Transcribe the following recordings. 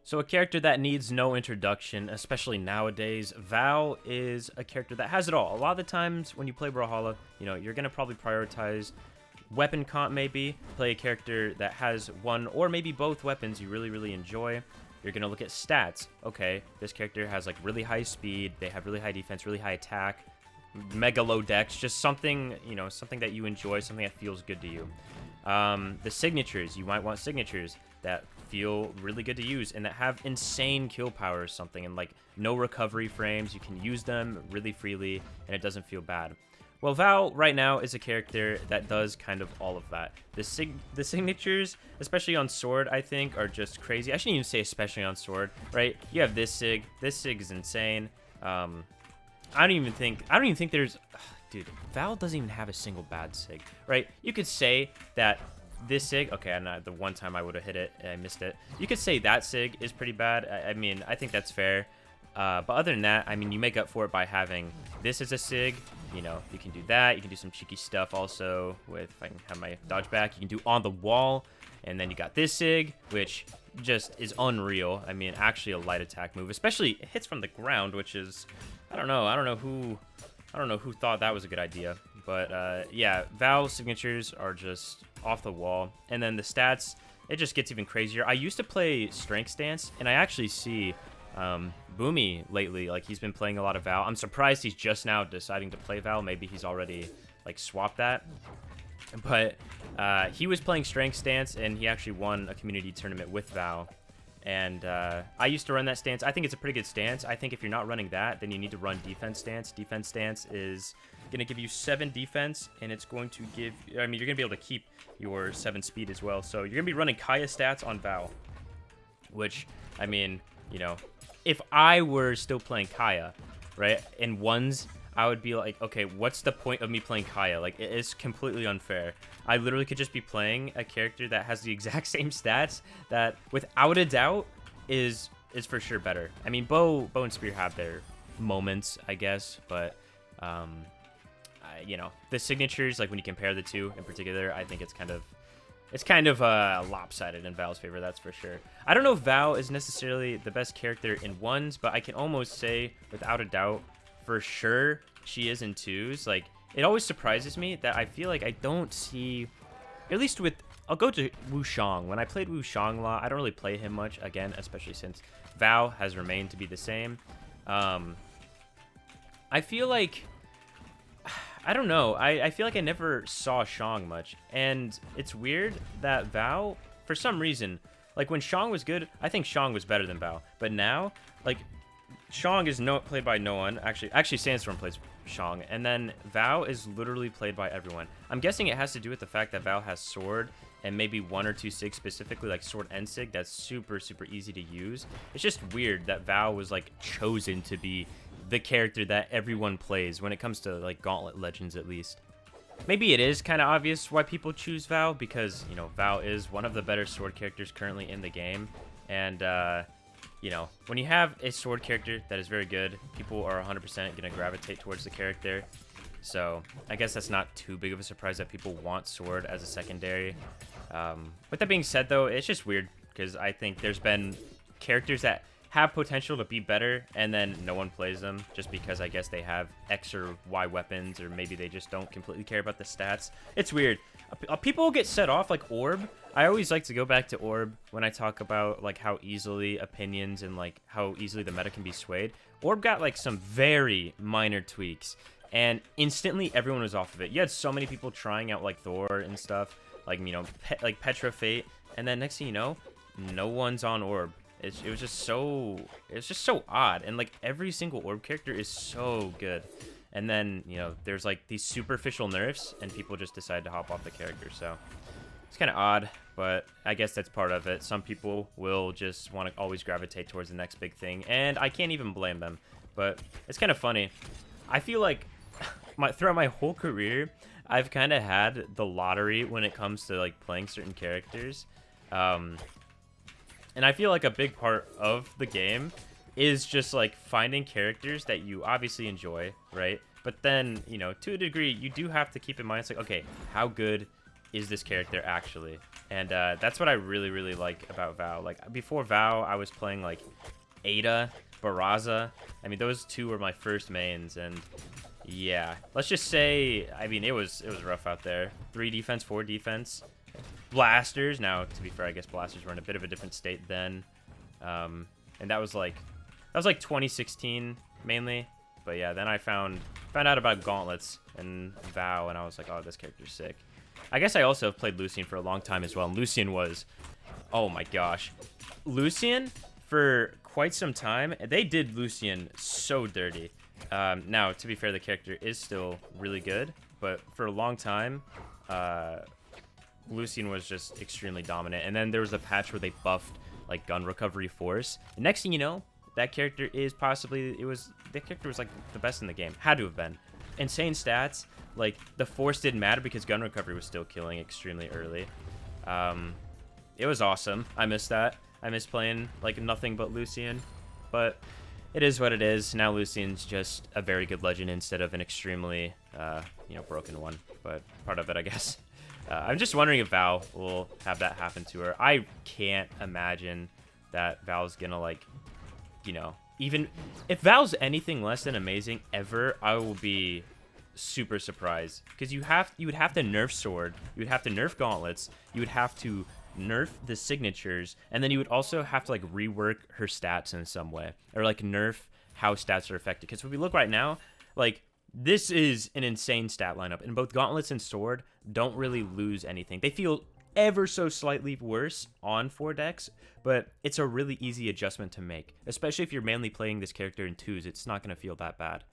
So a character that needs no introduction, especially nowadays, Val is a character that has it all. A lot of the times when you play Brawlhalla, you're going to probably prioritize weapon comp maybe, play a character that has one or maybe both weapons you really, really enjoy. You're going to look at stats. Okay, this character has like really high speed, they have really high defense, really high attack, mega low dex, just something, something that you enjoy, something that feels good to you. The signatures, you might want signatures that feel really good to use and that have insane kill power or something, and like no recovery frames. You can use them really freely and it doesn't feel bad. Well, Val right now is a character that does kind of all of that. The signatures, especially on Sword, I think are just crazy. I shouldn't even say especially on Sword, right? You have this sig is insane. I don't even think there's, dude, Val doesn't even have a single bad sig, right? You could say that this sig, okay, the one time I would have hit it, I missed it. You could say that sig is pretty bad. I mean, I think that's fair. But other than that, I mean, you make up for it by having this as a sig. You can do that. You can do some cheeky stuff also with, if I can have my dodge back, you can do on the wall. And then you got this sig, which just is unreal. I mean, actually a light attack move, especially it hits from the ground, which is, I don't know who thought that was a good idea. But yeah, Val signatures are just off the wall. And then the stats, it just gets even crazier. I used to play Strength Stance, and I actually see Boomy lately, like he's been playing a lot of Val. I'm surprised he's just now deciding to play Val. Maybe he's already like swapped that. But he was playing Strength Stance, and he actually won a community tournament with Val. And I used to run that stance. I think it's a pretty good stance. I think if you're not running that, then you need to run Defense Stance. Defense Stance is going to give you 7 defense, and it's going to give, I mean, you're going to be able to keep your 7 speed as well. So you're going to be running Kaya stats on Val, which, I mean, if I were still playing Kaya, right, in ones, I would be like, okay, what's the point of me playing Kaya? Like, it is completely unfair. I literally could just be playing a character that has the exact same stats that, without a doubt, is for sure better. I mean, Bow and Spear have their moments, I guess, but, the signatures, like when you compare the two in particular, I think it's kind of lopsided in Val's favor, that's for sure. I don't know if Val is necessarily the best character in ones, but I can almost say, without a doubt, for sure, she is in twos. Like, it always surprises me that I feel like I don't see, at least with, I'll go to Wushang. When I played Wushang a lot, I don't really play him much, again, especially since Val has remained to be the same. I feel like, I don't know, I feel like I never saw Shang much, and it's weird that Val, for some reason, like when Shang was good, I think Shang was better than Val, but now, like, Shang is played by no one. Actually, Sandstorm plays Shang, and then Val is literally played by everyone. I'm guessing it has to do with the fact that Val has Sword and maybe 1 or 2 SIG, specifically like Sword and SIG. That's super, super easy to use. It's just weird that Val was like chosen to be the character that everyone plays when it comes to like Gauntlet Legends, at least. Maybe it is kind of obvious why people choose Val, because Val is one of the better Sword characters currently in the game, and when you have a Sword character that is very good, people are 100% going to gravitate towards the character. So I guess that's not too big of a surprise that people want Sword as a secondary. With that being said, though, it's just weird because I think there's been characters that have potential to be better, and then no one plays them just because I guess they have X or Y weapons, or maybe they just don't completely care about the stats. It's weird. People get set off like Orb. I always like to go back to Orb when I talk about like how easily opinions and like how easily the meta can be swayed. Orb got like some very minor tweaks, and instantly everyone was off of it. You had so many people trying out like Thor and stuff, like like Petra Fate, and then next thing you know, no one's on Orb. It was just so odd, and like every single Orb character is so good, and then there's like these superficial nerfs, and people just decide to hop off the character. So it's kind of odd, but I guess that's part of it. Some people will just want to always gravitate towards the next big thing, and I can't even blame them. But it's kind of funny. I feel like throughout my whole career, I've kind of had the lottery when it comes to like playing certain characters. And I feel like a big part of the game is just like finding characters that you obviously enjoy, right? But then, to a degree, you do have to keep in mind, it's like, okay, how good is this character actually? And that's what I really like about Val. Like, before Val, I was playing, like, Ada, Barraza. I mean, those two were my first mains, and yeah. Let's just say, I mean, it was rough out there. 3 defense, 4 defense. Blasters. Now, to be fair, I guess Blasters were in a bit of a different state then. And that was like 2016 mainly. But yeah, then I found out about gauntlets and Vow, and I was like, oh, this character's sick. I guess I also have played Lucian for a long time as well, and Lucian was, oh my gosh. Lucian, for quite some time, they did Lucian so dirty. Now, to be fair, the character is still really good, but for a long time, Lucian was just extremely dominant. And then there was a patch where they buffed, like, gun recovery force. And next thing you know, that character is possibly, that character was like the best in the game. Had to have been. Insane stats. Like, the force didn't matter because gun recovery was still killing extremely early. It was awesome. I miss that. I miss playing, like, nothing but Lucian. But it is what it is. Now Lucian's just a very good legend instead of an extremely, you know, broken one. But part of it, I guess. I'm just wondering if Val will have that happen to her. I can't imagine that Val's gonna, like, you know, even if Val's anything less than amazing ever, I will be super surprised, because you would have to nerf sword, you would have to nerf gauntlets, you would have to nerf the signatures, and then you would also have to, like, rework her stats in some way, or, like, nerf how stats are affected. Because if we look right now, like, this is an insane stat lineup, and both gauntlets and sword don't really lose anything. They feel ever so slightly worse on 4 decks, but it's a really easy adjustment to make, especially if you're mainly playing this character in 2s. It's not going to feel that bad.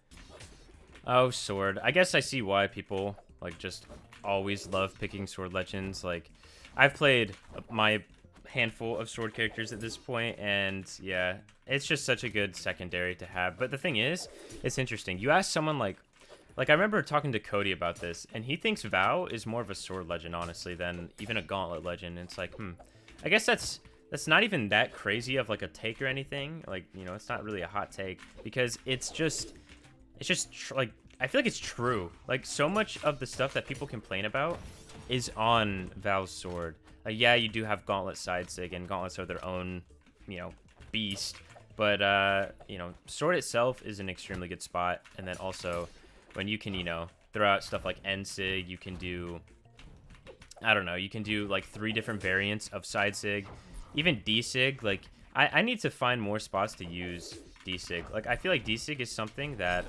Oh, sword. I guess I see why people, like, just always love picking sword legends. Like, I've played my handful of sword characters at this point, and yeah, it's just such a good secondary to have. But the thing is, it's interesting. You ask someone like I remember talking to Cody about this, and he thinks Vow is more of a sword legend, honestly, than even a gauntlet legend. And it's like, I guess that's not even that crazy of, like, a take or anything. Like, you know, it's not really a hot take, because it's just like, I feel like it's true. Like, so much of the stuff that people complain about is on Val's sword. Yeah, you do have gauntlet side sig, and gauntlets are their own, you know, beast. But, you know, sword itself is an extremely good spot. And then also, when you can, you know, throw out stuff like N-Sig, you can do, I don't know, you can do, like, 3 different variants of side sig. Even D-Sig, like, I need to find more spots to use D-Sig. Like, I feel like D-Sig is something that,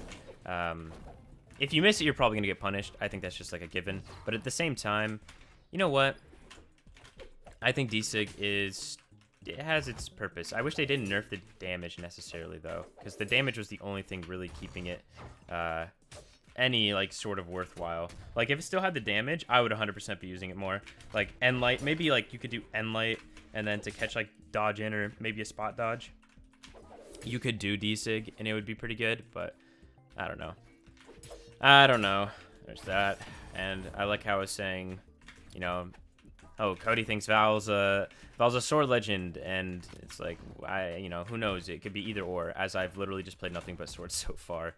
if you miss it, you're probably going to get punished. I think that's just, like, a given. But at the same time, you know what? I think D-Sig it has its purpose. I wish they didn't nerf the damage necessarily, though, because the damage was the only thing really keeping it, any, like, sort of worthwhile. Like, if it still had the damage, I would 100% be using it more. Like, N-Light, maybe, like, you could do N-Light, and then to catch, like, dodge in, or maybe a spot dodge, you could do D-Sig, and it would be pretty good, but I don't know. There's that. And I like how I was saying, you know, oh, Cody thinks Val's a sword legend, and it's like, you know, who knows? It could be either or, as I've literally just played nothing but swords so far.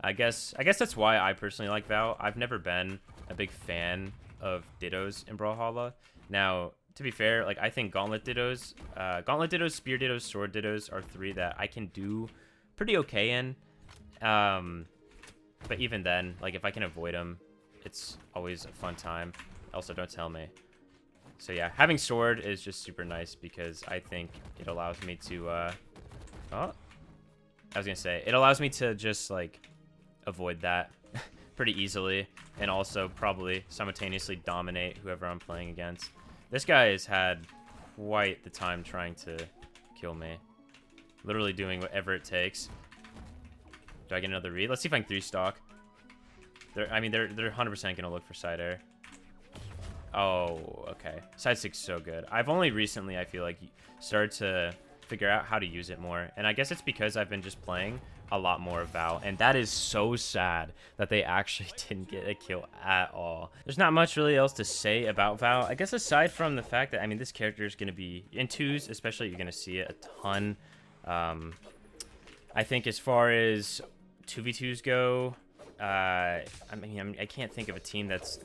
I guess that's why I personally like Val. I've never been a big fan of Dittos in Brawlhalla. Now, to be fair, like, I think Gauntlet Dittos, Spear Dittos, Sword Dittos are 3 that I can do pretty okay in. But even then, like, if I can avoid them, it's always a fun time. Also, don't tell me. So yeah, having sword is just super nice, because I think it allows me to, it allows me to just, like, avoid that pretty easily, and also probably simultaneously dominate whoever I'm playing against. This guy has had quite the time trying to kill me. Literally doing whatever it takes. Do I get another read? Let's see if I can 3-stock. They're 100% going to look for side air. Oh, okay. Side sig's so good. I've only recently, I feel like, started to figure out how to use it more. And I guess it's because I've been just playing a lot more of Val. And that is so sad that they actually didn't get a kill at all. There's not much really else to say about Val. I guess aside from the fact that, I mean, this character is going to be, in 2s especially, you're going to see it a ton. I think as far as 2v2s go, I can't think of a team that's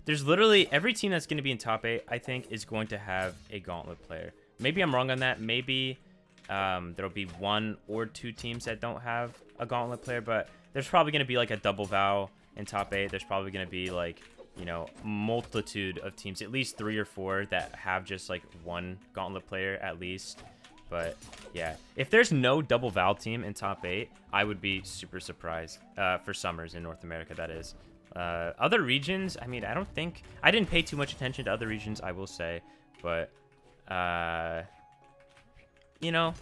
there's literally every team that's going to be in top 8, I think, is going to have a gauntlet player. Maybe I'm wrong on that. Maybe there'll be 1 or 2 teams that don't have a gauntlet player, but there's probably going to be like a double Val in top 8. There's probably going to be like, you know, multitude of teams, at least 3 or 4 that have just like 1 gauntlet player at least. But yeah, if there's no double Val team in top 8, I would be super surprised for Summers in North America, that is. Other regions, I mean, I didn't pay too much attention to other regions, I will say, but you know,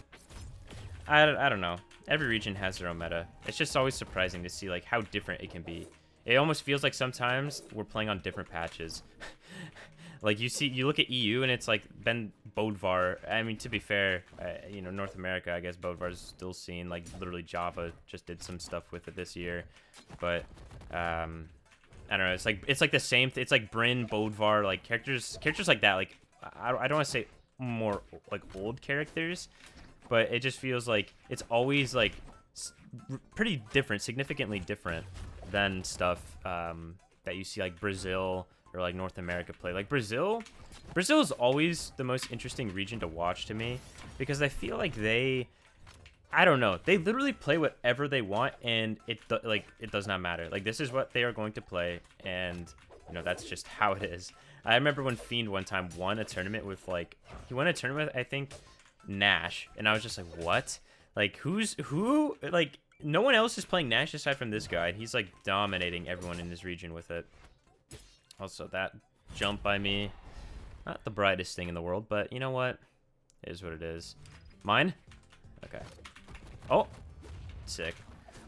I don't know. Every region has their own meta. It's just always surprising to see like how different it can be. It almost feels like sometimes we're playing on different patches. Like you look at EU and it's like Ben Bodvar. I mean, to be fair, you know, North America, I guess Bodvar's still seen. Like literally Java just did some stuff with it this year, but I don't know. It's like the same. It's like Bryn, Bodvar, like characters like that. Like I don't want to say more like old characters, but it just feels like it's always like pretty different, significantly different than stuff that you see like Brazil or like North America play. Like Brazil is always the most interesting region to watch to me, because I feel like I don't know, they literally play whatever they want, and it does not matter. Like this is what they are going to play, and you know, that's just how it is. I remember when Fiend one time won a tournament with like, he won a tournament with, I think, Nash, and I was just like, what? Like who? Like no one else is playing Nash aside from this guy, and he's like dominating everyone in this region with it. Also, that jump by me, not the brightest thing in the world, but you know what? It is what it is. Mine? Okay. Oh, sick.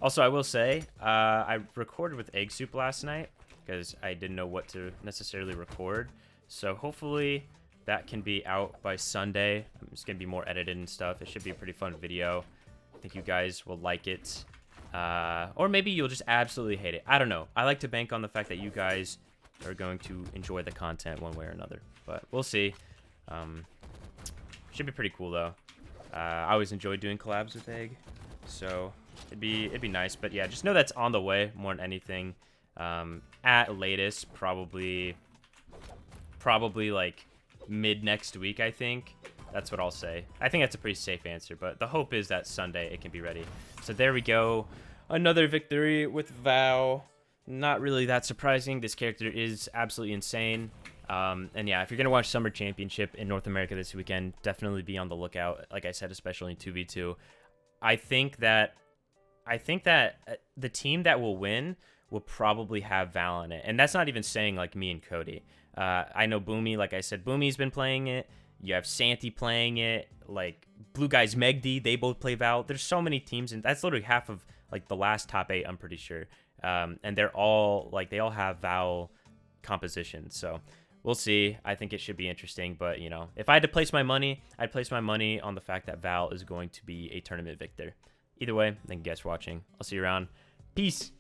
Also, I will say, I recorded with Egg Soup last night because I didn't know what to necessarily record. So hopefully that can be out by Sunday. It's going to be more edited and stuff. It should be a pretty fun video. I think you guys will like it. Or maybe you'll just absolutely hate it. I don't know. I like to bank on the fact that you guys are going to enjoy the content one way or another, but we'll see. Should be pretty cool though. I always enjoy doing collabs with Egg, so it'd be nice. But yeah, just know that's on the way more than anything. At latest, probably like mid next week, I think. That's what I'll say. I think that's a pretty safe answer, but the hope is that Sunday it can be ready. So there we go. Another victory with Val. Not really that surprising. This character is absolutely insane. And yeah, if you're going to watch Summer Championship in North America this weekend, definitely be on the lookout. Like I said, especially in 2v2. I think that the team that will win will probably have Val in it. And that's not even saying like me and Cody. I know Boomy, like I said, Boomy's been playing it. You have Santi playing it. Like Blue Guys Megdi, they both play Val. There's so many teams, and that's literally half of like the last top 8, I'm pretty sure. And they're all like, they all have Val compositions. So we'll see. I think it should be interesting, but you know, if I had to place my money, I'd place my money on the fact that Val is going to be a tournament victor. Either way, thank you guys for watching. I'll see you around. Peace.